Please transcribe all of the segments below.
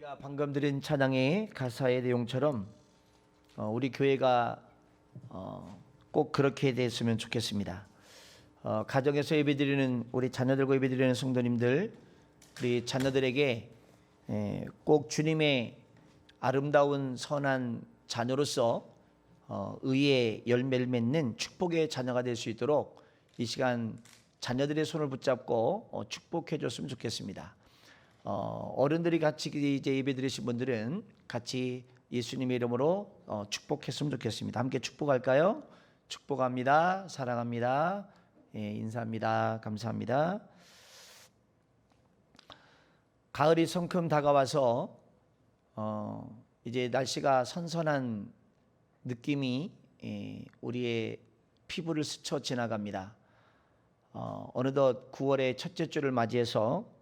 우리가 방금 들은 찬양의 가사의 내용처럼 우리 교회가 꼭 그렇게 됐으면 좋겠습니다. 가정에서 예배드리는 우리 자녀들과 예배드리는 성도님들, 우리 자녀들에게 꼭 주님의 아름다운 선한 자녀로서 의의 열매를 맺는 축복의 자녀가 될 수 있도록 이 시간 자녀들의 손을 붙잡고 축복해 줬으면 좋겠습니다. 어른들이 같이 이제 예배 드리신 분들은 같이 예수님의 이름으로 축복했으면 좋겠습니다. 함께 축복할까요? 축복합니다. 사랑합니다. 인사합니다. 감사합니다. 가을이 성큼 다가와서 이제 날씨가 선선한 느낌이 우리의 피부를 스쳐 지나갑니다. 어느덧 9월의 첫째 주를 맞이해서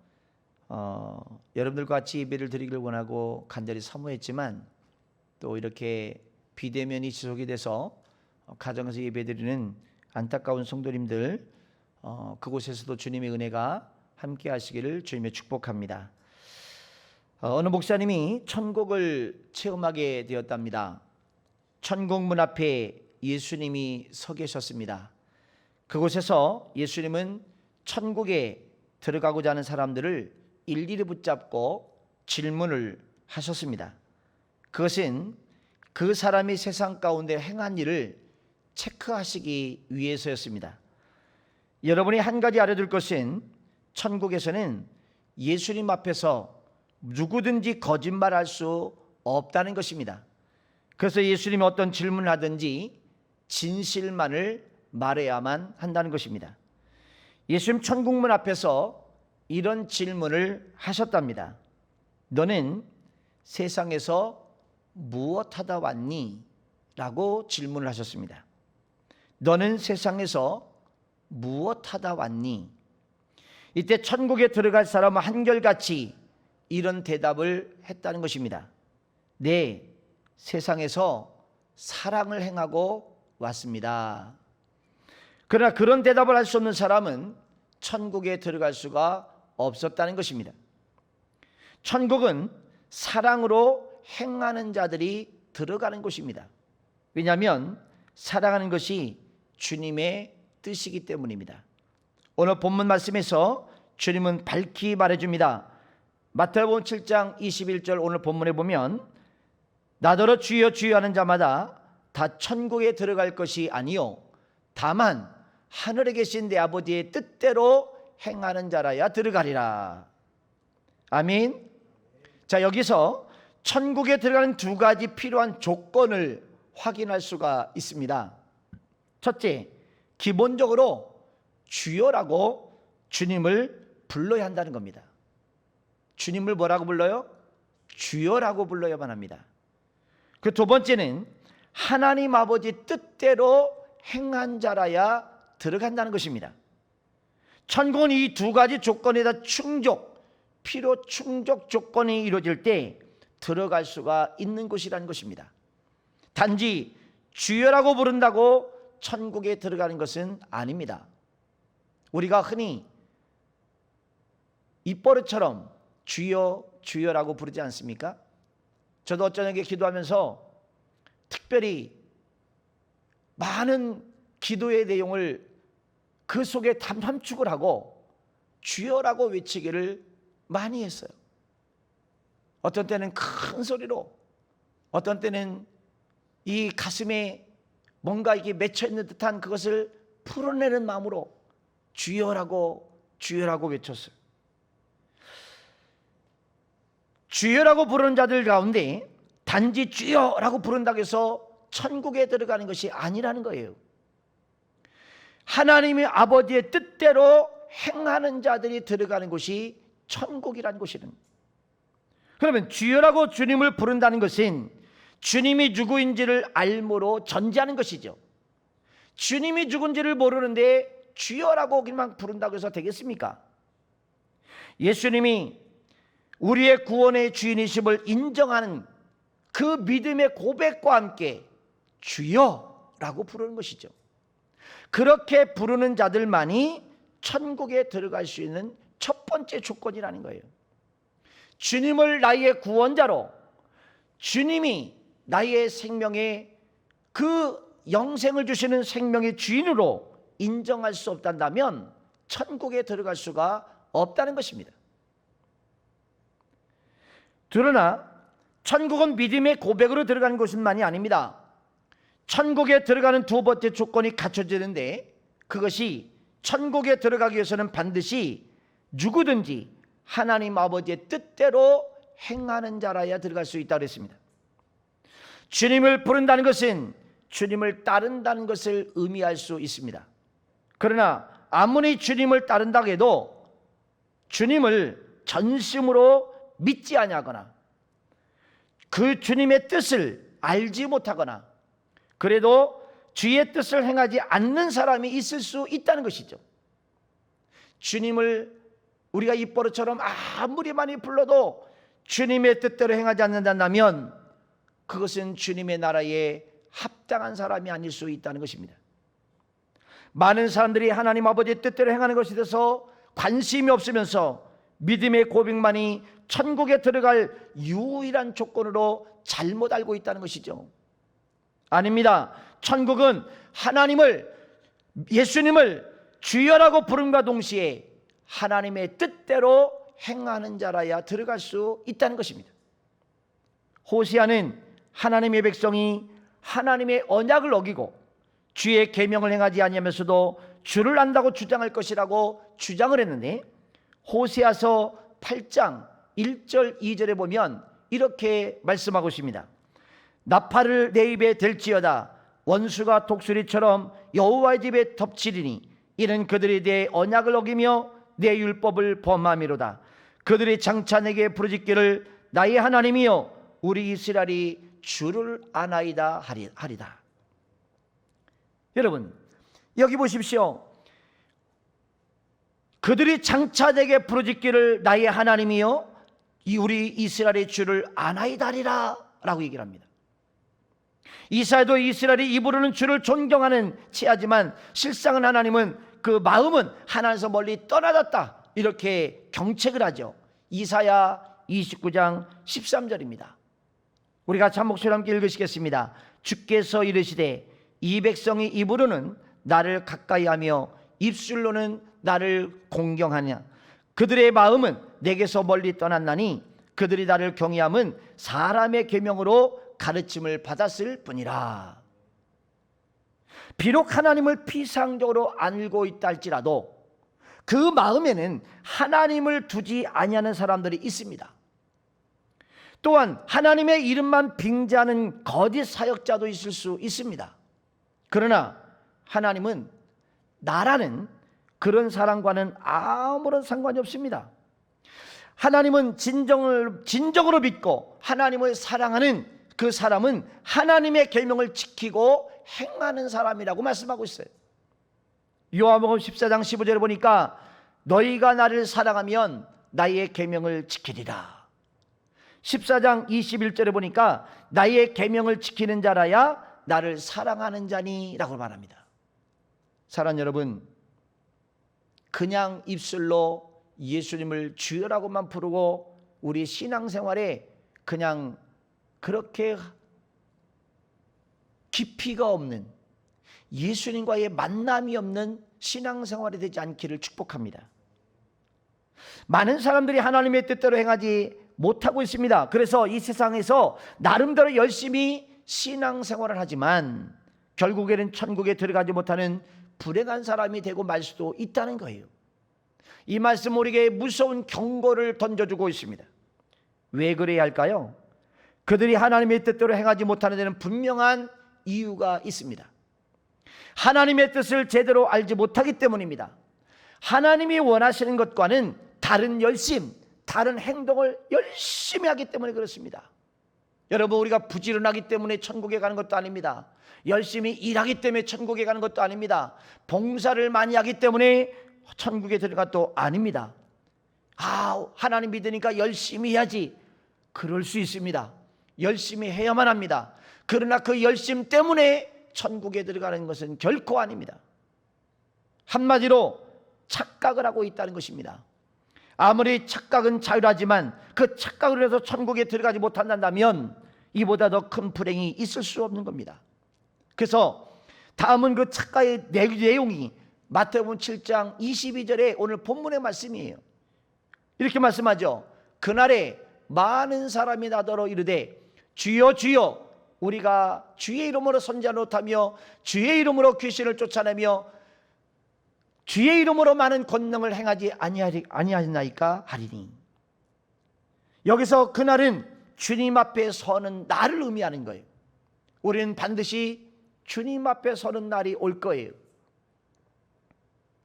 여러분들과 같이 예배를 드리길 원하고 간절히 사모했지만 또 이렇게 비대면이 지속이 돼서 가정에서 예배드리는 안타까운 성도님들, 그곳에서도 주님의 은혜가 함께 하시기를 주님의 축복합니다. 어느 목사님이 천국을 체험하게 되었답니다. 천국 문 앞에 예수님이 서 계셨습니다. 그곳에서 예수님은 천국에 들어가고자 하는 사람들을 일일이 붙잡고 질문을 하셨습니다. 그것은 그 사람이 세상 가운데 행한 일을 체크하시기 위해서였습니다. 여러분이 한 가지 알아둘 것은 천국에서는 예수님 앞에서 누구든지 거짓말할 수 없다는 것입니다. 그래서 예수님이 어떤 질문을 하든지 진실만을 말해야만 한다는 것입니다. 예수님 천국문 앞에서 이런 질문을 하셨답니다. 너는 세상에서 무엇하다 왔니? 라고 질문을 하셨습니다. 너는 세상에서 무엇하다 왔니? 이때 천국에 들어갈 사람은 한결같이 이런 대답을 했다는 것입니다. 네, 세상에서 사랑을 행하고 왔습니다. 그러나 그런 대답을 할 수 없는 사람은 천국에 들어갈 수가 없었다는 것입니다. 천국은 사랑으로 행하는 자들이 들어가는 곳입니다. 왜냐하면 사랑하는 것이 주님의 뜻이기 때문입니다. 오늘 본문 말씀에서 주님은 밝히 말해줍니다. 마태복음 7장 21절 오늘 본문에 보면 나더러 주여 주여 하는 자마다 다 천국에 들어갈 것이 아니요 다만 하늘에 계신 내 아버지의 뜻대로 행하는 자라야 들어가리라. 아멘. 자, 여기서 천국에 들어가는 두 가지 필요한 조건을 확인할 수가 있습니다. 첫째, 기본적으로 주여라고 주님을 불러야 한다는 겁니다. 주님을 뭐라고 불러요? 주여라고 불러야만 합니다. 그 두 번째는 하나님 아버지 뜻대로 행한 자라야 들어간다는 것입니다. 천국은 이 두 가지 조건에 다 필요 충족 조건이 이루어질 때 들어갈 수가 있는 곳이라는 것입니다. 단지 주여라고 부른다고 천국에 들어가는 것은 아닙니다. 우리가 흔히 입버릇처럼 주여 주여라고 부르지 않습니까? 저도 어쩌게 기도하면서 특별히 많은 기도의 내용을 그 속에 함축을 하고 주여라고 외치기를 많이 했어요. 어떤 때는 큰 소리로, 어떤 때는 이 가슴에 뭔가 이게 맺혀 있는 듯한 그것을 풀어내는 마음으로 주여라고 외쳤어요. 주여라고 부르는 자들 가운데 단지 주여라고 부른다고 해서 천국에 들어가는 것이 아니라는 거예요. 하나님의 아버지의 뜻대로 행하는 자들이 들어가는 곳이 천국이라는 곳이는. 그러면 주여라고 주님을 부른다는 것은 주님이 누구인지를 알므로 전제하는 것이죠. 주님이 누군지를 모르는데 주여라고 그냥 부른다고 해서 되겠습니까? 예수님이 우리의 구원의 주인이심을 인정하는 그 믿음의 고백과 함께 주여라고 부르는 것이죠. 그렇게 부르는 자들만이 천국에 들어갈 수 있는 첫 번째 조건이라는 거예요. 주님을 나의 구원자로, 주님이 나의 생명에 그 영생을 주시는 생명의 주인으로 인정할 수 없단다면 천국에 들어갈 수가 없다는 것입니다. 그러나 천국은 믿음의 고백으로 들어가는 것만이 아닙니다. 천국에 들어가는 두 번째 조건이 갖춰지는데, 그것이 천국에 들어가기 위해서는 반드시 누구든지 하나님 아버지의 뜻대로 행하는 자라야 들어갈 수 있다고 했습니다. 주님을 부른다는 것은 주님을 따른다는 것을 의미할 수 있습니다. 그러나 아무리 주님을 따른다고 해도 주님을 전심으로 믿지 아니하거나 그 주님의 뜻을 알지 못하거나 그래도 주의 뜻을 행하지 않는 사람이 있을 수 있다는 것이죠. 주님을 우리가 입버릇처럼 아무리 많이 불러도 주님의 뜻대로 행하지 않는다면 그것은 주님의 나라에 합당한 사람이 아닐 수 있다는 것입니다. 많은 사람들이 하나님 아버지의 뜻대로 행하는 것에 대해서 관심이 없으면서 믿음의 고백만이 천국에 들어갈 유일한 조건으로 잘못 알고 있다는 것이죠. 아닙니다. 천국은 하나님을, 예수님을 주여라고 부름과 동시에 하나님의 뜻대로 행하는 자라야 들어갈 수 있다는 것입니다. 호세아는 하나님의 백성이 하나님의 언약을 어기고 주의 계명을 행하지 아니하면서도 주를 안다고 주장할 것이라고 주장을 했는데, 호세아서 8장 1절 2절에 보면 이렇게 말씀하고 있습니다. 나팔을 내 입에 댈지어다. 원수가 독수리처럼 여호와의 집에 덮치리니 이는 그들에 대해 언약을 어기며 내 율법을 범함이로다. 그들이 장차 내게 부르짖기를 나의 하나님이여 우리 이스라엘이 주를 아나이다 하리다. 여러분, 여기 보십시오. 그들이 장차 내게 부르짖기를 나의 하나님이여 우리 이스라엘의 주를 아나이다 하리라 라고 얘기를 합니다. 이사야도 이스라엘이 입으로는 주를 존경하는 체하지만 실상은 하나님은 그 마음은 하나님에서 멀리 떠나졌다 이렇게 경책을 하죠. 이사야 29장 13절입니다. 우리가 한 목소리로 함께 읽으시겠습니다. 주께서 이르시되 이 백성이 입으로는 나를 가까이하며 입술로는 나를 공경하냐. 그들의 마음은 내게서 멀리 떠났나니 그들이 나를 경외함은 사람의 계명으로 가르침을 받았을 뿐이라. 비록 하나님을 피상적으로 알고 있다 할지라도 그 마음에는 하나님을 두지 아니하는 사람들이 있습니다. 또한 하나님의 이름만 빙자하는 거짓 사역자도 있을 수 있습니다. 그러나 하나님은 나라는 그런 사람과는 아무런 상관이 없습니다. 하나님은 진정으로 믿고 하나님을 사랑하는 그 사람은 하나님의 계명을 지키고 행하는 사람이라고 말씀하고 있어요. 요한복음 14장 15절에 보니까 너희가 나를 사랑하면 나의 계명을 지키리라. 14장 21절에 보니까 나의 계명을 지키는 자라야 나를 사랑하는 자니라고 말합니다. 사랑하는 여러분, 그냥 입술로 예수님을 주여라고만 부르고 우리 신앙생활에 그냥 그렇게 깊이가 없는, 예수님과의 만남이 없는 신앙생활이 되지 않기를 축복합니다. 많은 사람들이 하나님의 뜻대로 행하지 못하고 있습니다. 그래서 이 세상에서 나름대로 열심히 신앙생활을 하지만 결국에는 천국에 들어가지 못하는 불행한 사람이 되고 말 수도 있다는 거예요. 이 말씀 우리에게 무서운 경고를 던져주고 있습니다. 왜 그래야 할까요? 그들이 하나님의 뜻대로 행하지 못하는 데는 분명한 이유가 있습니다. 하나님의 뜻을 제대로 알지 못하기 때문입니다. 하나님이 원하시는 것과는 다른 열심, 다른 행동을 열심히 하기 때문에 그렇습니다. 여러분, 우리가 부지런하기 때문에 천국에 가는 것도 아닙니다. 열심히 일하기 때문에 천국에 가는 것도 아닙니다. 봉사를 많이 하기 때문에 천국에 들어간 것도 아닙니다. 하나님 믿으니까 열심히 해야지. 그럴 수 있습니다. 열심히 해야만 합니다. 그러나 그 열심 때문에 천국에 들어가는 것은 결코 아닙니다. 한마디로 착각을 하고 있다는 것입니다. 아무리 착각은 자유하지만 그 착각으로 해서 천국에 들어가지 못한다면 이보다 더 큰 불행이 있을 수 없는 겁니다. 그래서 다음은 그 착각의 내용이 마태복음 7장 22절에 오늘 본문의 말씀이에요. 이렇게 말씀하죠. 그날에 많은 사람이 나더러 이르되 주여 주여 우리가 주의 이름으로 선지자 노릇하며 주의 이름으로 귀신을 쫓아내며 주의 이름으로 많은 권능을 행하지 아니하나이까 하리니. 여기서 그날은 주님 앞에 서는 날을 의미하는 거예요. 우리는 반드시 주님 앞에 서는 날이 올 거예요.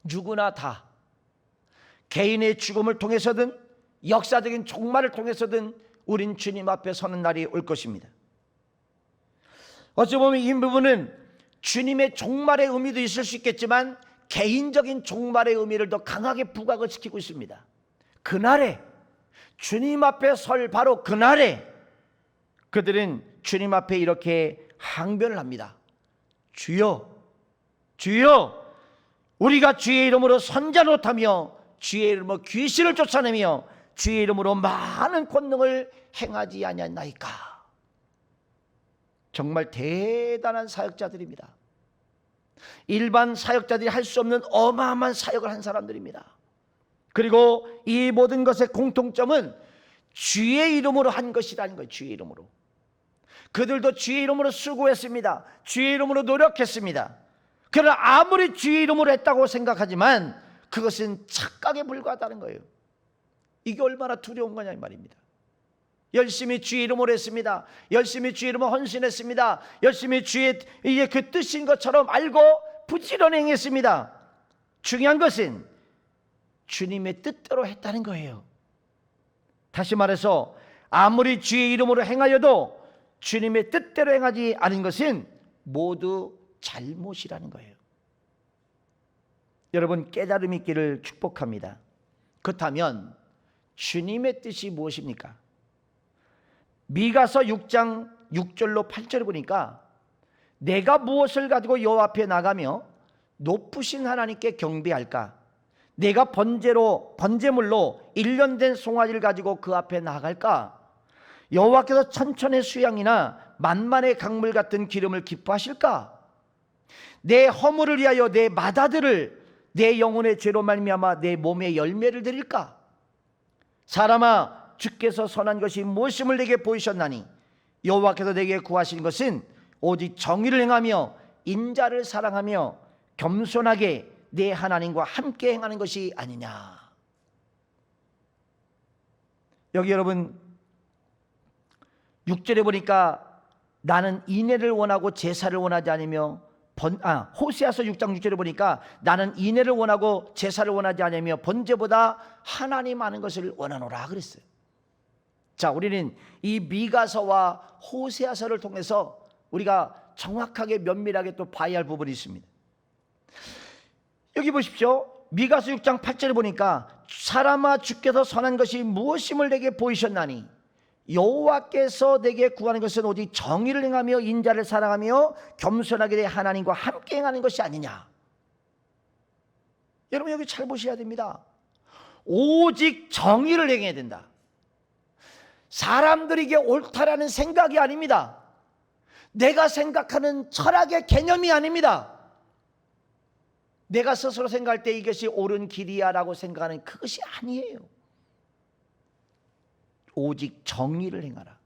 누구나 다 개인의 죽음을 통해서든 역사적인 종말을 통해서든 우린 주님 앞에 서는 날이 올 것입니다. 어찌 보면 이 부분은 주님의 종말의 의미도 있을 수 있겠지만 개인적인 종말의 의미를 더 강하게 부각을 시키고 있습니다. 그날에 주님 앞에 설 바로 그날에 그들은 주님 앞에 이렇게 항변을 합니다. 주여 주여 우리가 주의 이름으로 선지자 노릇하며 주의 이름으로 귀신을 쫓아내며 주의 이름으로 많은 권능을 행하지 아니하나이까. 정말 대단한 사역자들입니다. 일반 사역자들이 할 수 없는 어마어마한 사역을 한 사람들입니다. 그리고 이 모든 것의 공통점은 주의 이름으로 한 것이라는 거예요. 주의 이름으로. 그들도 주의 이름으로 수고했습니다. 주의 이름으로 노력했습니다. 그러나 아무리 주의 이름으로 했다고 생각하지만 그것은 착각에 불과하다는 거예요. 이게 얼마나 두려운 거냐 이 말입니다. 열심히 주의 이름으로 했습니다. 열심히 주의 이름으로 헌신했습니다. 열심히 주의 그 뜻인 것처럼 알고 부지런히 행했습니다. 중요한 것은 주님의 뜻대로 했다는 거예요. 다시 말해서 아무리 주의 이름으로 행하여도 주님의 뜻대로 행하지 않은 것은 모두 잘못이라는 거예요. 여러분 깨달음 있기를 축복합니다. 그렇다면 주님의 뜻이 무엇입니까? 미가서 6장 6절로 8절을 보니까 내가 무엇을 가지고 여호와 앞에 나가며 높으신 하나님께 경배할까? 내가 번제물로 1년 된 송아지를 가지고 그 앞에 나갈까? 여호와께서 천천의 수양이나 만만의 강물 같은 기름을 기뻐하실까? 내 허물을 위하여 내 맏아들을 내 영혼의 죄로 말미암아 내 몸에 열매를 드릴까? 사람아 주께서 선한 것이 무엇임을 내게 보이셨나니 여호와께서 내게 구하신 것은 오직 정의를 행하며 인자를 사랑하며 겸손하게 내 하나님과 함께 행하는 것이 아니냐. 여기 여러분 6절에 보니까 나는 인애를 원하고 제사를 원하지 않으며 호세아서 6장 6절에 보니까 나는 인애를 원하고 제사를 원하지 않으며 번제보다 하나님 아는 것을 원하노라 그랬어요. 자, 우리는 이 미가서와 호세아서를 통해서 우리가 정확하게 면밀하게 또 봐야 할 부분이 있습니다. 여기 보십시오. 미가서 6장 8절에 보니까 사람아 주께서 선한 것이 무엇임을 내게 보이셨나니 여호와께서 내게 구하는 것은 오직 정의를 행하며 인자를 사랑하며 겸손하게 내 하나님과 함께 행하는 것이 아니냐. 여러분 여기 잘 보셔야 됩니다. 오직 정의를 행해야 된다. 사람들에게 옳다라는 생각이 아닙니다. 내가 생각하는 철학의 개념이 아닙니다. 내가 스스로 생각할 때 이것이 옳은 길이야 라고 생각하는 그것이 아니에요. 오직 정의를 행하라.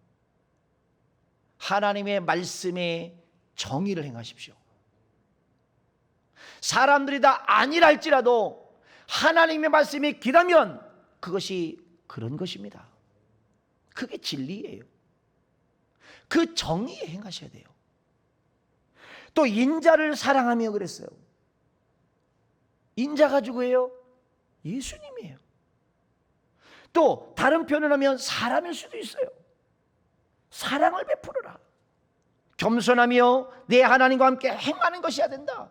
하나님의 말씀에 정의를 행하십시오. 사람들이 다 아니라 할지라도 하나님의 말씀이 기라면 그것이 그런 것입니다. 그게 진리예요. 그 정의에 행하셔야 돼요. 또 인자를 사랑하며 그랬어요. 인자가 누구예요? 예수님이에요. 또 다른 표현을 하면 사람일 수도 있어요. 사랑을 베풀어라. 겸손하며 내 하나님과 함께 행하는 것이야 된다.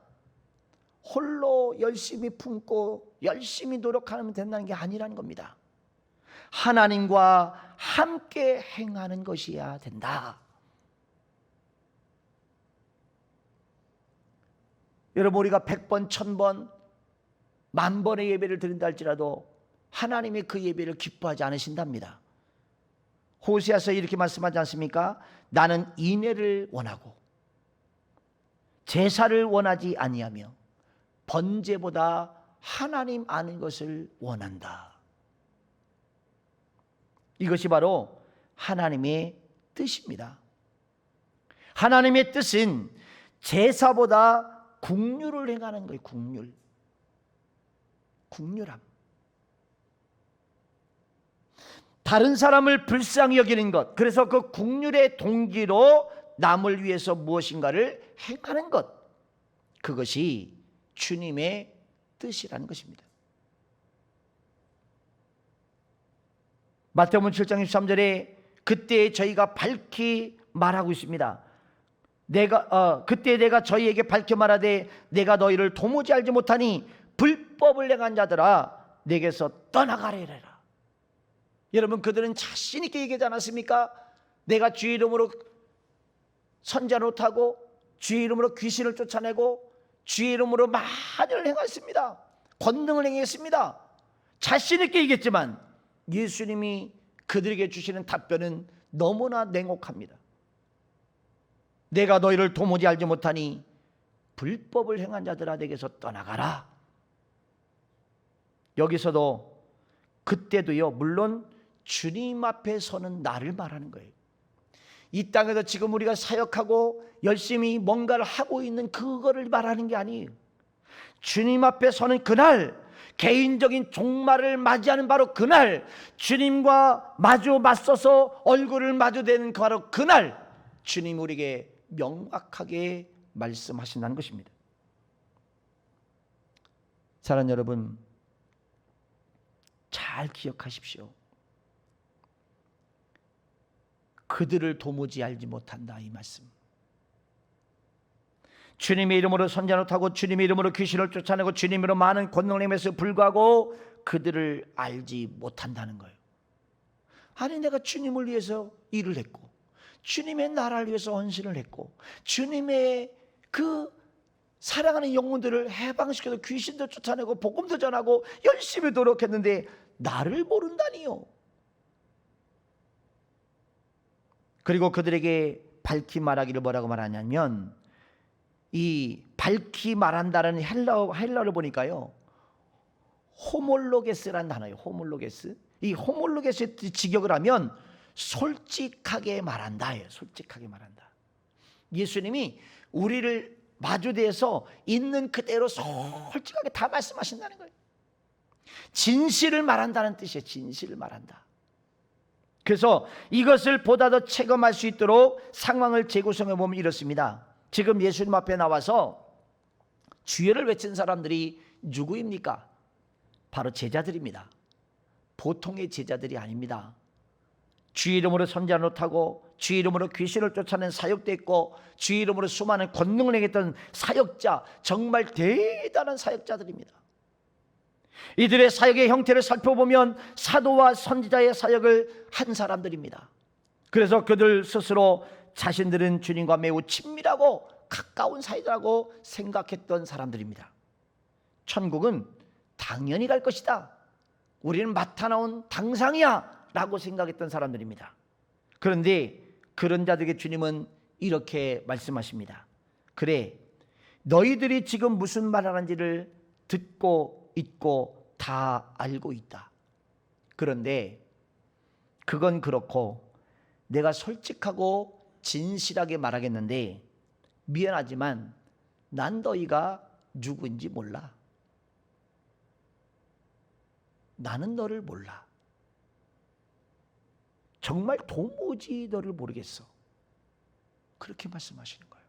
홀로 열심히 품고 열심히 노력하면 된다는 게 아니라는 겁니다. 하나님과 함께 행하는 것이야 된다. 여러분 우리가 100번, 1000번, 10,000번의 예배를 드린다 할지라도 하나님이 그 예배를 기뻐하지 않으신답니다. 호세아서 이렇게 말씀하지 않습니까? 나는 인애를 원하고 제사를 원하지 아니하며 번제보다 하나님 아는 것을 원한다. 이것이 바로 하나님의 뜻입니다. 하나님의 뜻은 제사보다 국률을 행하는 거예요. 국률함. 다른 사람을 불쌍히 여기는 것, 그래서 그 국률의 동기로 남을 위해서 무엇인가를 행하는 것, 그것이 주님의 뜻이라는 것입니다. 마태복음 7장 13절에 그때 저희가 밝히 말하고 있습니다. 그때 내가 저희에게 밝히 말하되 내가 너희를 도무지 알지 못하니 불법을 행한 자들아 내게서 떠나가래라. 여러분, 그들은 자신 있게 얘기하지 않았습니까? 내가 주의 이름으로 선자 노릇하고 주의 이름으로 귀신을 쫓아내고 주의 이름으로 많은 일을 행했습니다. 권능을 행했습니다. 자신 있게 얘기했지만 예수님이 그들에게 주시는 답변은 너무나 냉혹합니다. 내가 너희를 도무지 알지 못하니 불법을 행한 자들아 내게서 떠나가라. 여기서도 그때도요, 물론 주님 앞에 서는 나를 말하는 거예요. 이 땅에서 지금 우리가 사역하고 열심히 뭔가를 하고 있는 그거를 말하는 게 아니에요. 주님 앞에 서는 그날, 개인적인 종말을 맞이하는 바로 그날, 주님과 맞서서 얼굴을 마주대는 바로 그날 주님 우리에게 명확하게 말씀하신다는 것입니다. 사랑하는 여러분, 잘 기억하십시오. 그들을 도무지 알지 못한다, 이 말씀. 주님의 이름으로 선자 노릇하고 주님의 이름으로 귀신을 쫓아내고 주님으로 많은 권능을 행함에도 불구하고 그들을 알지 못한다는 거예요. 아니, 내가 주님을 위해서 일을 했고 주님의 나라를 위해서 헌신을 했고 주님의 그 사랑하는 영혼들을 해방시켜서 귀신도 쫓아내고 복음도 전하고 열심히 노력했는데 나를 모른다니요. 그리고 그들에게 밝히 말하기를 뭐라고 말하냐면, 이 밝히 말한다는 헬라어를 보니까요, 호몰로게스라는 단어예요. 호몰로게스. 이 호몰로게스 직역을 하면 솔직하게 말한다예요. 솔직하게 말한다. 예수님이 우리를 마주대해서 있는 그대로 솔직하게 다 말씀하신다는 거예요. 진실을 말한다는 뜻이에요. 진실을 말한다. 그래서 이것을 보다 더 체감할 수 있도록 상황을 재구성해 보면 이렇습니다. 지금 예수님 앞에 나와서 주여를 외친 사람들이 누구입니까? 바로 제자들입니다. 보통의 제자들이 아닙니다. 주의 이름으로 선자 노릇하고 주의 이름으로 귀신을 쫓아낸 사역도 있고 주의 이름으로 수많은 권능을 행했던 사역자, 정말 대단한 사역자들입니다. 이들의 사역의 형태를 살펴보면 사도와 선지자의 사역을 한 사람들입니다. 그래서 그들 스스로 자신들은 주님과 매우 친밀하고 가까운 사이라고 생각했던 사람들입니다. 천국은 당연히 갈 것이다, 우리는 맡아 나온 당상이야 라고 생각했던 사람들입니다. 그런데 그런 자들에게 주님은 이렇게 말씀하십니다. 그래, 너희들이 지금 무슨 말 하는지를 듣고 있고 다 알고 있다. 그런데 그건 그렇고 내가 솔직하고 진실하게 말하겠는데 미안하지만 난 너희가 누구인지 몰라. 나는 너를 몰라. 정말 도무지 너를 모르겠어. 그렇게 말씀하시는 거예요.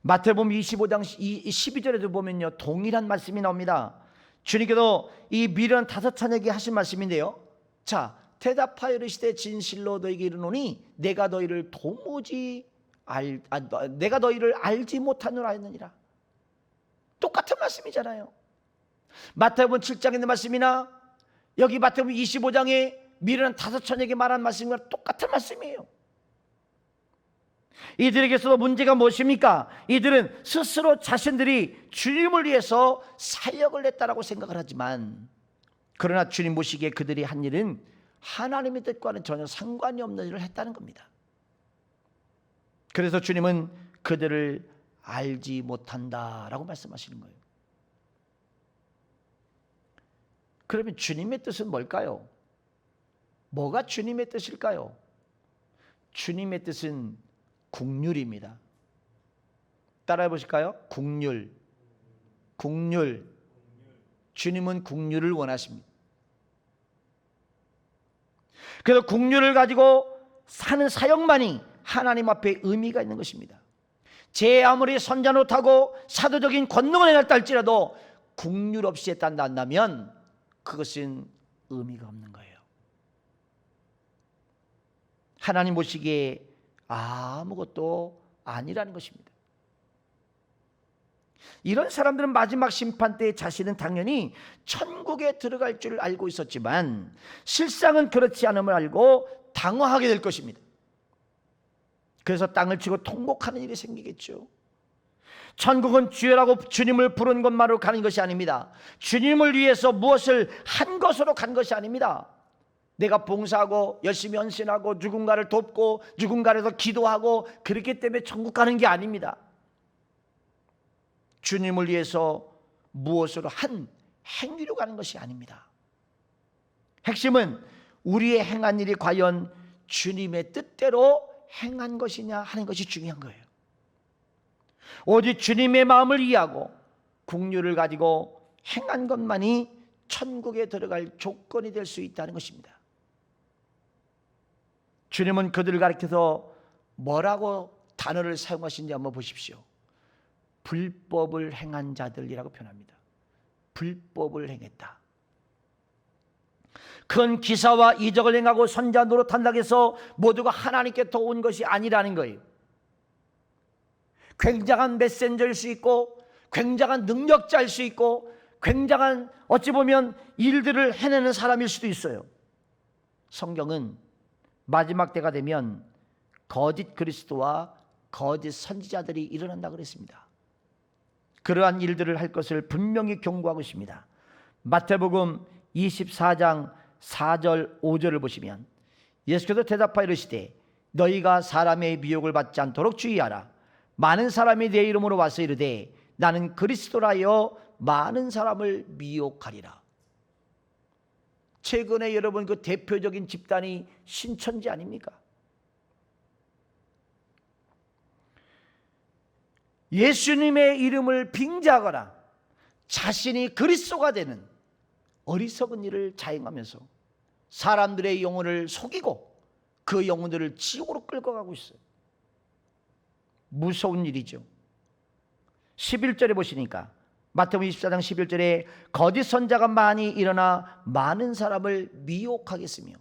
마태복음 25장 12절에도 보면요, 동일한 말씀이 나옵니다. 주님께서 이 미련 5찬에게 하신 말씀인데요, 자, 대답하여 이르시되 진실로 너희에게 이르노니 내가 너희를 내가 너희를 알지 못하노라 했느니라. 똑같은 말씀이잖아요. 마태복음 7장에 있는 말씀이나 여기 마태복음 25장에 미련한 5천에게 말한 말씀과 똑같은 말씀이에요. 이들에게서도 문제가 무엇입니까? 이들은 스스로 자신들이 주님을 위해서 사역을 냈다라고 생각을 하지만, 그러나 주님 보시기에 그들이 한 일은 하나님의 뜻과는 전혀 상관이 없는 일을 했다는 겁니다. 그래서 주님은 그들을 알지 못한다라고 말씀하시는 거예요. 그러면 주님의 뜻은 뭘까요? 뭐가 주님의 뜻일까요? 주님의 뜻은 국률입니다. 따라해 보실까요? 국률. 국률. 주님은 국률을 원하십니다. 그래서 국률을 가지고 사는 사역만이 하나님 앞에 의미가 있는 것입니다. 제 아무리 선자 노릇하고 사도적인 권능을 행했다 할지라도 국률 없이 했다 한다면 그것은 의미가 없는 거예요. 하나님 보시기에 아무것도 아니라는 것입니다. 이런 사람들은 마지막 심판 때 자신은 당연히 천국에 들어갈 줄 알고 있었지만 실상은 그렇지 않음을 알고 당황하게 될 것입니다. 그래서 땅을 치고 통곡하는 일이 생기겠죠. 천국은 주여라고 주님을 부른 것만으로 가는 것이 아닙니다. 주님을 위해서 무엇을 한 것으로 간 것이 아닙니다. 내가 봉사하고 열심히 헌신하고 누군가를 돕고 누군가를 더 기도하고 그렇기 때문에 천국 가는 게 아닙니다. 주님을 위해서 무엇으로 한 행위로 가는 것이 아닙니다. 핵심은 우리의 행한 일이 과연 주님의 뜻대로 행한 것이냐 하는 것이 중요한 거예요. 오직 주님의 마음을 이해하고 국률을 가지고 행한 것만이 천국에 들어갈 조건이 될 수 있다는 것입니다. 주님은 그들을 가리켜서 뭐라고 단어를 사용하신지 한번 보십시오. 불법을 행한 자들이라고 표현합니다. 불법을 행했다. 큰 기사와 이적을 행하고 선자 노릇한다고 해서 모두가 하나님께 도운 것이 아니라는 거예요. 굉장한 메신저일 수 있고 굉장한 능력자일 수 있고 굉장한 어찌 보면 일들을 해내는 사람일 수도 있어요. 성경은 마지막 때가 되면 거짓 그리스도와 거짓 선지자들이 일어난다 그랬습니다. 그러한 일들을 할 것을 분명히 경고하고 있습니다. 마태복음 24장 4절 5절을 보시면 예수께서 대답하여 이르시되 너희가 사람의 미혹을 받지 않도록 주의하라. 많은 사람이 내 이름으로 와서 이르되 나는 그리스도라여 많은 사람을 미혹하리라. 최근에 여러분 그 대표적인 집단이 신천지 아닙니까? 예수님의 이름을 빙자하거나 자신이 그리스도가 되는 어리석은 일을 자행하면서 사람들의 영혼을 속이고 그 영혼들을 지옥으로 끌고 가고 있어요. 무서운 일이죠. 11절에 보시니까 마태복음 24장 11절에 거짓 선자가 많이 일어나 많은 사람을 미혹하겠으며,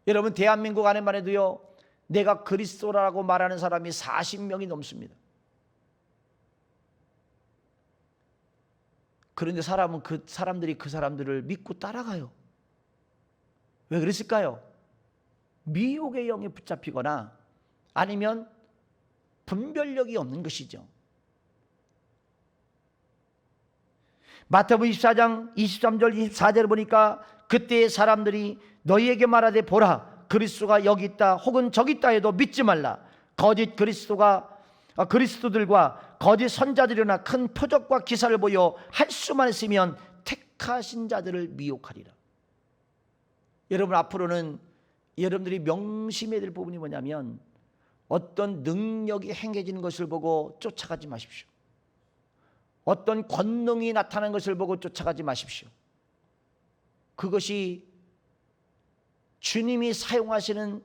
여러분 대한민국 안에만 해도요 내가 그리스도라고 말하는 사람이 40명이 넘습니다. 그런데 사람들이 그 사람들을 믿고 따라가요. 왜 그랬을까요? 미혹의 영에 붙잡히거나 아니면 분별력이 없는 것이죠. 마태복음 24장 23절 24절을 보니까 그때 사람들이 너희에게 말하되 보라 그리스도가 여기 있다 혹은 저기 있다 해도 믿지 말라. 거짓 그리스도들과 거짓 선자들이나 큰 표적과 기사를 보여 할 수만 있으면 택하신 자들을 미혹하리라. 여러분 앞으로는 여러분들이 명심해야 될 부분이 뭐냐면 어떤 능력이 행해지는 것을 보고 쫓아가지 마십시오. 어떤 권능이 나타나는 것을 보고 쫓아가지 마십시오. 그것이 주님이 사용하시는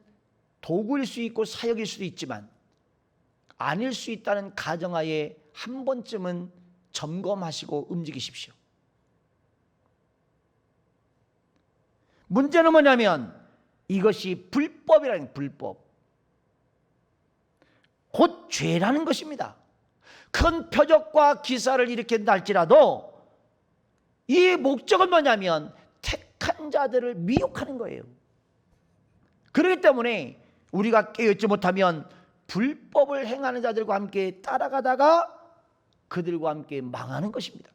도구일 수 있고 사역일 수도 있지만 아닐 수 있다는 가정하에 한 번쯤은 점검하시고 움직이십시오. 문제는 뭐냐면 이것이 불법이라는 불법, 곧 죄라는 것입니다. 큰 표적과 기사를 일으킨다 할지라도 이 목적은 뭐냐면 택한 자들을 미혹하는 거예요. 그렇기 때문에 우리가 깨어있지 못하면 불법을 행하는 자들과 함께 따라가다가 그들과 함께 망하는 것입니다.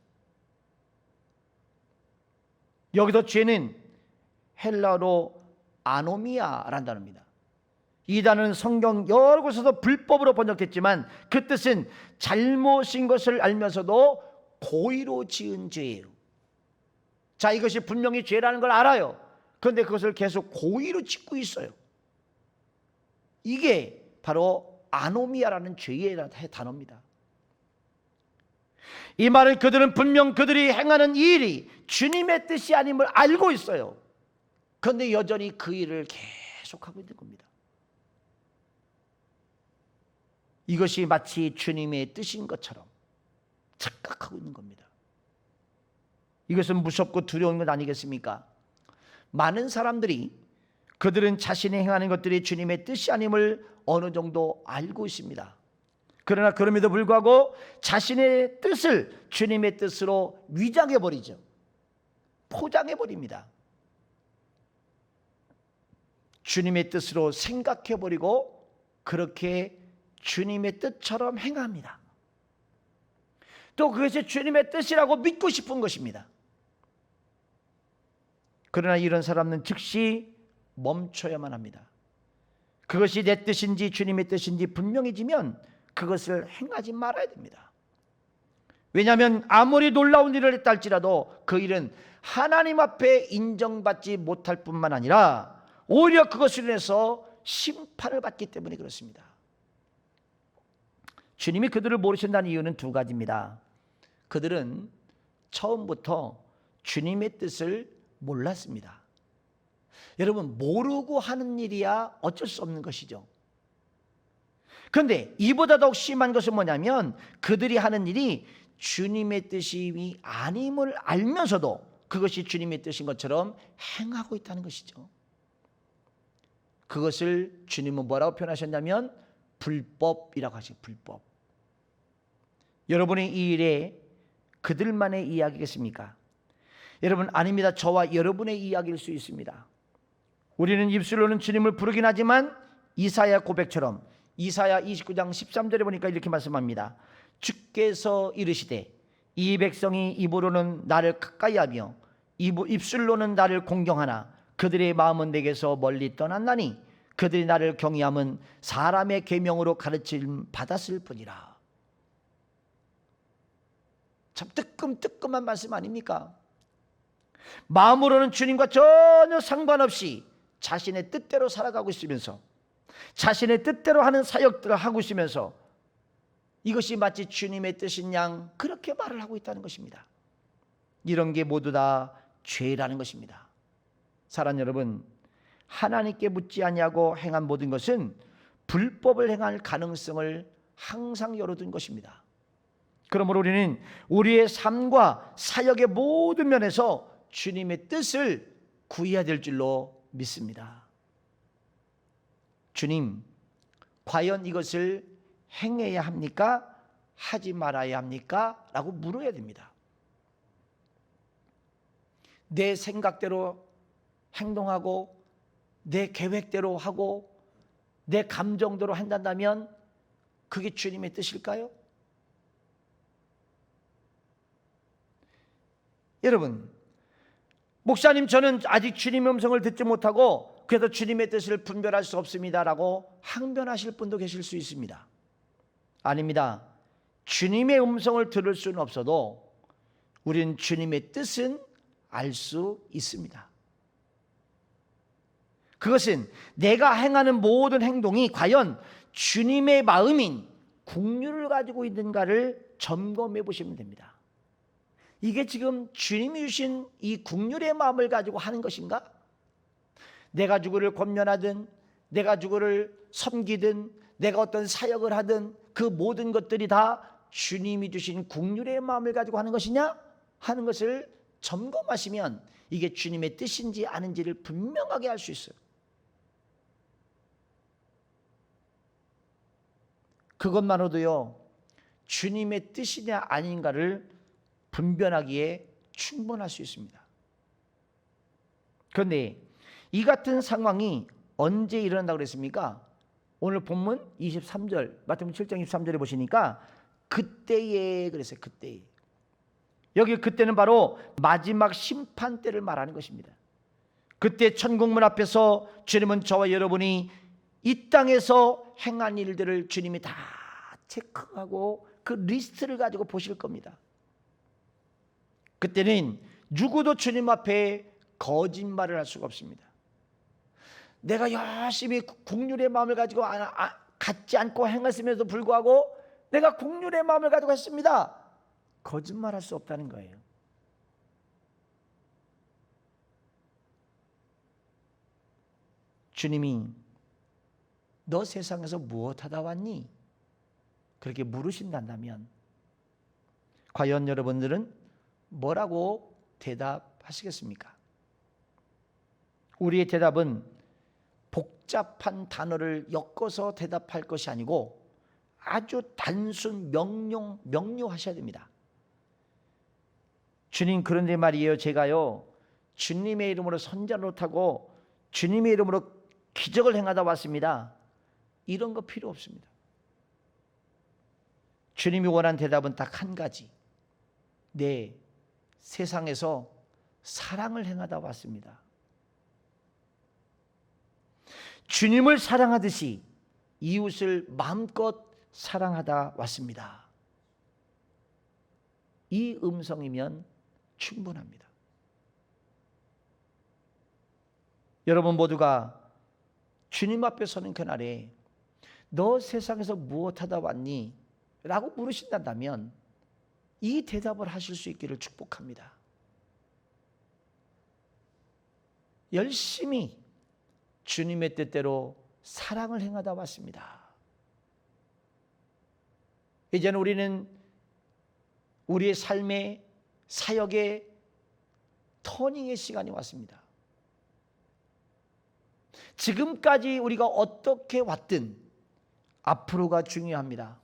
여기서 죄는 헬라어로 아노미아라는 단어입니다. 이 단어는 성경 여러 곳에서 불법으로 번역됐지만 그 뜻은 잘못인 것을 알면서도 고의로 지은 죄예요. 자, 이것이 분명히 죄라는 걸 알아요. 그런데 그것을 계속 고의로 짓고 있어요. 이게 바로 아노미아라는 죄의 단어입니다. 이 말은 그들은 분명 그들이 행하는 이 일이 주님의 뜻이 아님을 알고 있어요. 그런데 여전히 그 일을 계속하고 있는 겁니다. 이것이 마치 주님의 뜻인 것처럼 착각하고 있는 겁니다. 이것은 무섭고 두려운 것 아니겠습니까? 많은 사람들이 그들은 자신이 행하는 것들이 주님의 뜻이 아님을 어느 정도 알고 있습니다. 그러나 그럼에도 불구하고 자신의 뜻을 주님의 뜻으로 위장해버리죠. 포장해버립니다. 주님의 뜻으로 생각해버리고 그렇게 주님의 뜻처럼 행합니다. 또 그것이 주님의 뜻이라고 믿고 싶은 것입니다. 그러나 이런 사람은 즉시 멈춰야만 합니다. 그것이 내 뜻인지 주님의 뜻인지 분명해지면 그것을 행하지 말아야 됩니다. 왜냐하면 아무리 놀라운 일을 했다 할지라도 그 일은 하나님 앞에 인정받지 못할 뿐만 아니라 오히려 그것으로 인해서 심판을 받기 때문에 그렇습니다. 주님이 그들을 모르신다는 이유는 두 가지입니다. 그들은 처음부터 주님의 뜻을 몰랐습니다. 여러분, 모르고 하는 일이야 어쩔 수 없는 것이죠. 그런데 이보다 더욱 심한 것은 뭐냐면 그들이 하는 일이 주님의 뜻이 아님을 알면서도 그것이 주님의 뜻인 것처럼 행하고 있다는 것이죠. 그것을 주님은 뭐라고 표현하셨냐면 불법이라고 하시죠. 불법. 여러분의 이 일에 그들만의 이야기겠습니까? 여러분, 아닙니다. 저와 여러분의 이야기일 수 있습니다. 우리는 입술로는 주님을 부르긴 하지만 이사야 고백처럼 이사야 29장 13절에 보니까 이렇게 말씀합니다. 주께서 이르시되 이 백성이 입으로는 나를 가까이하며 입술로는 나를 공경하나 그들의 마음은 내게서 멀리 떠났나니 그들이 나를 경외함은 사람의 계명으로 가르침 받았을 뿐이라. 참 뜨끔뜨끔한 말씀 아닙니까? 마음으로는 주님과 전혀 상관없이 자신의 뜻대로 살아가고 있으면서 자신의 뜻대로 하는 사역들을 하고 있으면서 이것이 마치 주님의 뜻인 양 그렇게 말을 하고 있다는 것입니다. 이런 게 모두 다 죄라는 것입니다. 사랑 여러분, 하나님께 묻지 아니하고 행한 모든 것은 불법을 행할 가능성을 항상 열어둔 것입니다. 그러므로 우리는 우리의 삶과 사역의 모든 면에서 주님의 뜻을 구해야 될 줄로 믿습니다. 주님, 과연 이것을 행해야 합니까? 하지 말아야 합니까? 라고 물어야 됩니다. 내 생각대로 행동하고 내 계획대로 하고 내 감정대로 한다면 그게 주님의 뜻일까요? 여러분, 목사님, 저는 아직 주님의 음성을 듣지 못하고 그래서 주님의 뜻을 분별할 수 없습니다라고 항변하실 분도 계실 수 있습니다. 아닙니다. 주님의 음성을 들을 수는 없어도 우리는 주님의 뜻은 알 수 있습니다. 그것은 내가 행하는 모든 행동이 과연 주님의 마음인 국률을 가지고 있는가를 점검해 보시면 됩니다. 이게 지금 주님이 주신 이 국률의 마음을 가지고 하는 것인가? 내가 누구를 권면하든 내가 누구를 섬기든 내가 어떤 사역을 하든 그 모든 것들이 다 주님이 주신 국률의 마음을 가지고 하는 것이냐? 하는 것을 점검하시면 이게 주님의 뜻인지 아닌지를 분명하게 알 수 있어요. 그것만으로도요, 주님의 뜻이냐 아닌가를 분별하기에 충분할 수 있습니다. 그런데 이 같은 상황이 언제 일어난다고 그랬습니까? 오늘 본문 23절, 마태복음 7장 23절에 보시니까 그때에 그랬어요. 그때에. 여기 그때는 바로 마지막 심판 때를 말하는 것입니다. 그때 천국문 앞에서 주님은 저와 여러분이 이 땅에서 행한 일들을 주님이 다 체크하고 그 리스트를 가지고 보실 겁니다. 그때는 누구도 주님 앞에 거짓말을 할 수가 없습니다. 내가 열심히 국률의 마음을 가지고 갖지 않고 행했음에도 불구하고 내가 국률의 마음을 가지고 했습니다. 거짓말할 수 없다는 거예요. 주님이 너 세상에서 무엇하다 왔니? 그렇게 물으신다면 과연 여러분들은 뭐라고 대답하시겠습니까? 우리의 대답은 복잡한 단어를 엮어서 대답할 것이 아니고 아주 단순 명료하셔야 됩니다. 주님, 그런데 말이에요, 제가요 주님의 이름으로 선자 노릇하고 주님의 이름으로 기적을 행하다 왔습니다. 이런 거 필요 없습니다. 주님이 원하는 대답은 딱 한 가지. 네, 세상에서 사랑을 행하다 왔습니다. 주님을 사랑하듯이 이웃을 마음껏 사랑하다 왔습니다. 이 음성이면 충분합니다. 여러분 모두가 주님 앞에 서는 그날에 너 세상에서 무엇하다 왔니? 라고 물으신다면 이 대답을 하실 수 있기를 축복합니다. 열심히 주님의 뜻대로 사랑을 행하다 왔습니다. 이제는 우리는 우리의 삶의 사역의 터닝의 시간이 왔습니다. 지금까지 우리가 어떻게 왔든 앞으로가 중요합니다.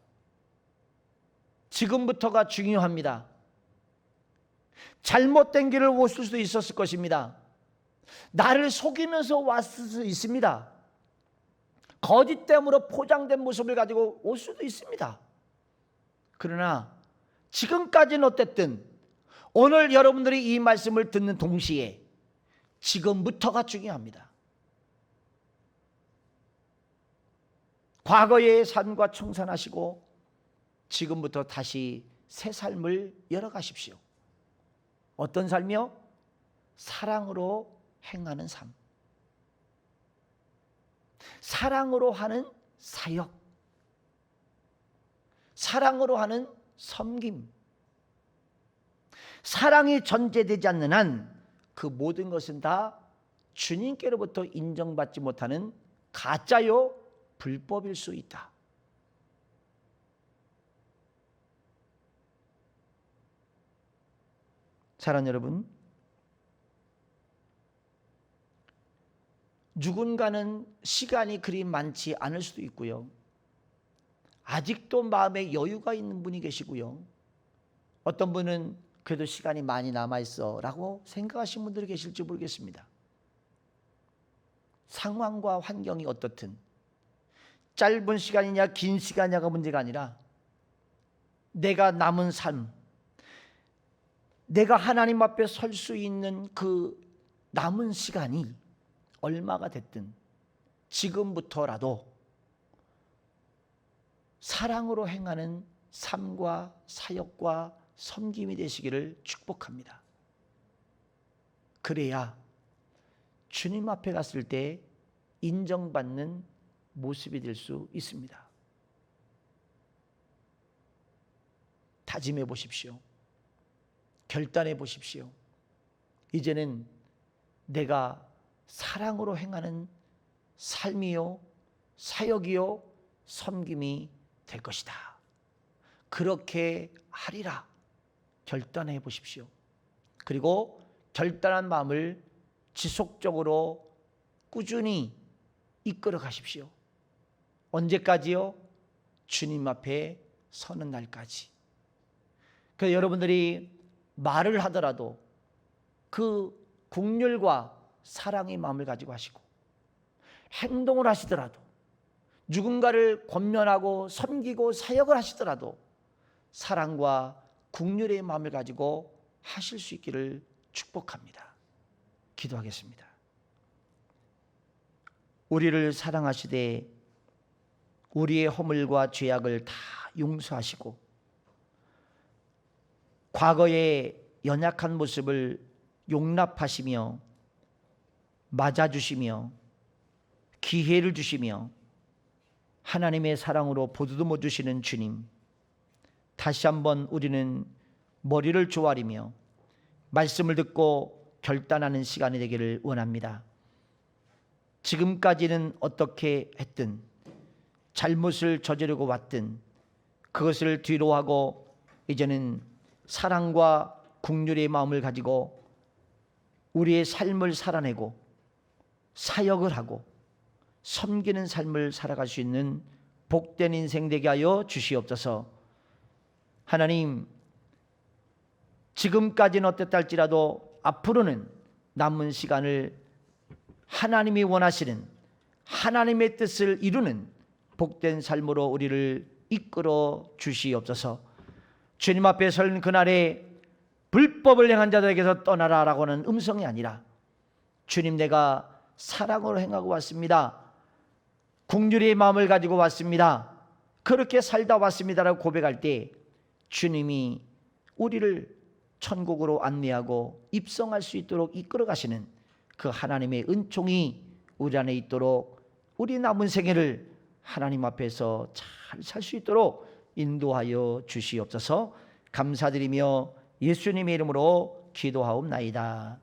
지금부터가 중요합니다. 잘못된 길을 왔을 수도 있었을 것입니다. 나를 속이면서 왔을 수 있습니다. 거짓됨으로 포장된 모습을 가지고 올 수도 있습니다. 그러나 지금까지는 어쨌든 오늘 여러분들이 이 말씀을 듣는 동시에 지금부터가 중요합니다. 과거의 삶과 청산하시고 지금부터 다시 새 삶을 열어가십시오. 어떤 삶이요? 사랑으로 행하는 삶. 사랑으로 하는 사역. 사랑으로 하는 섬김. 사랑이 전제되지 않는 한 그 모든 것은 다 주님께로부터 인정받지 못하는 가짜요 불법일 수 있다. 사랑하는 여러분, 누군가는 시간이 그리 많지 않을 수도 있고요. 아직도 마음에 여유가 있는 분이 계시고요. 어떤 분은 그래도 시간이 많이 남아있어 라고 생각하시는 분들이 계실지 모르겠습니다. 상황과 환경이 어떻든 짧은 시간이냐 긴 시간이냐가 문제가 아니라 내가 남은 삶, 내가 하나님 앞에 설 수 있는 그 남은 시간이 얼마가 됐든 지금부터라도 사랑으로 행하는 삶과 사역과 섬김이 되시기를 축복합니다. 그래야 주님 앞에 갔을 때 인정받는 모습이 될 수 있습니다. 다짐해 보십시오. 결단해 보십시오. 이제는 내가 사랑으로 행하는 삶이요, 사역이요, 섬김이 될 것이다. 그렇게 하리라. 결단해 보십시오. 그리고 결단한 마음을 지속적으로 꾸준히 이끌어 가십시오. 언제까지요? 주님 앞에 서는 날까지. 그래서 여러분들이 말을 하더라도 그 국률과 사랑의 마음을 가지고 하시고 행동을 하시더라도 누군가를 권면하고 섬기고 사역을 하시더라도 사랑과 긍휼의 마음을 가지고 하실 수 있기를 축복합니다. 기도하겠습니다. 우리를 사랑하시되 우리의 허물과 죄악을 다 용서하시고 과거의 연약한 모습을 용납하시며 맞아주시며 기회를 주시며 하나님의 사랑으로 보듬어 주시는 주님, 다시 한번 우리는 머리를 조아리며 말씀을 듣고 결단하는 시간이 되기를 원합니다. 지금까지는 어떻게 했든 잘못을 저지르고 왔든 그것을 뒤로하고 이제는 사랑과 긍휼의 마음을 가지고 우리의 삶을 살아내고 사역을 하고 섬기는 삶을 살아갈 수 있는 복된 인생 되게 하여 주시옵소서. 하나님, 지금까지는 어땠다 할지라도 앞으로는 남은 시간을 하나님이 원하시는 하나님의 뜻을 이루는 복된 삶으로 우리를 이끌어 주시옵소서. 주님 앞에 설 그날에 불법을 행한 자들에게서 떠나라라고 하는 음성이 아니라 주님, 내가 사랑으로 행하고 왔습니다, 긍휼의 마음을 가지고 왔습니다, 그렇게 살다 왔습니다라고 고백할 때 주님이 우리를 천국으로 안내하고 입성할 수 있도록 이끌어 가시는 그 하나님의 은총이 우리 안에 있도록 우리 남은 생애를 하나님 앞에서 잘 살 수 있도록 인도하여 주시옵소서. 감사드리며 예수님의 이름으로 기도하옵나이다.